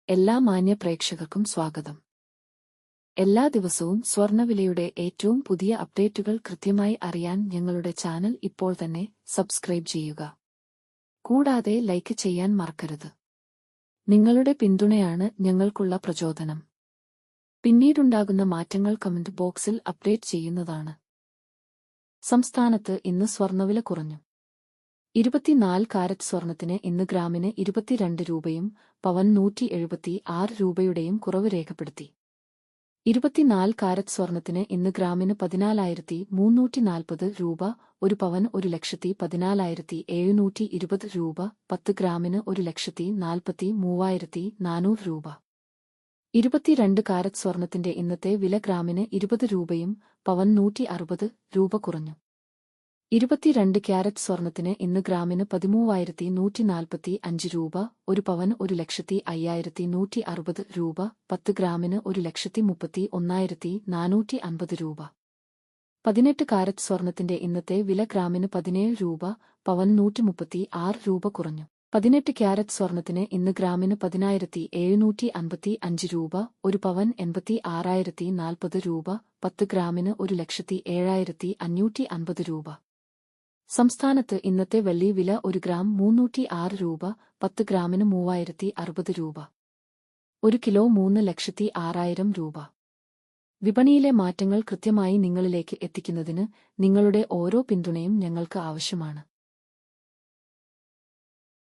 എല്ലാ മാന്യ പ്രേക്ഷകർക്കും സ്വാഗതം. എല്ലാ ദിവസവും സ്വർണ്ണവിലയുടെ ഏറ്റവും പുതിയ അപ്ഡേറ്റുകൾ കൃത്യമായി അറിയാൻ ഞങ്ങളുടെ ചാനൽ ഇപ്പോൾ തന്നെ സബ്സ്ക്രൈബ് ചെയ്യുക. കൂടാതെ ലൈക്ക് ചെയ്യാൻ മറക്കരുത്. നിങ്ങളുടെ പിന്തുണയാണ് ഞങ്ങൾക്കുള്ള പ്രചോദനം. പിന്നീടുണ്ടാകുന്ന മാറ്റങ്ങൾ കമന്റ് ബോക്സിൽ അപ്ഡേറ്റ് ചെയ്യുന്നതാണ്. സംസ്ഥാനത്ത് ഇന്ന് സ്വർണ്ണവില കുറഞ്ഞു. 24 കാരറ്റ് സ്വർണത്തിന് ഇന്ന് ഗ്രാമിന് 22 രൂപയും പവൻ 176 രൂപയുടെയും കുറവ് രേഖപ്പെടുത്തി. 24 കാരറ്റ് സ്വർണത്തിന് ഇന്ന് ഗ്രാമിന് 14,340 രൂപ, ഒരു പവൻ 1,14,720 രൂപ, 10 ഗ്രാമിന് 1,43,400 രൂപ. 22 കാരറ്റ് സ്വർണത്തിന്റെ ഇന്നത്തെ വില ഗ്രാമിന് 20 രൂപയും പവൻ 160 രൂപ കുറഞ്ഞു. 22 ക്യാരറ്റ് സ്വർണത്തിന് ഇന്ന് ഗ്രാമിന് 13,145 രൂപ, ഒരു പവൻ 1,05,160 രൂപ, 10 ഗ്രാമിന് 1,31,450 രൂപ. 18 കാരറ്റ് സ്വർണത്തിന്റെ ഇന്നത്തെ വില ഗ്രാമിന് 17 രൂപ, പവൻ 136 രൂപ കുറഞ്ഞു. 18 ക്യാരറ്റ് സ്വർണത്തിന് ഇന്ന് ഗ്രാമിന് 10,755 രൂപ, ഒരു പവൻ 86,040 രൂപ, 10 ഗ്രാമിന് 1,07,550 രൂപ. സംസ്ഥാനത്ത് ഇന്നത്തെ വെള്ളി വില 1 ഗ്രാം 306 രൂപ, 10 ഗ്രാമിന് 3,060 രൂപ. 1 കിലോ 3,06,000 രൂപ. വിപണിയിലെ മാറ്റങ്ങൾ കൃത്യമായി നിങ്ങളിലേക്ക് എത്തിക്കുന്നതിന് നിങ്ങളുടെ ഓരോ പിന്തുണയും ഞങ്ങൾക്ക് ആവശ്യമാണ്.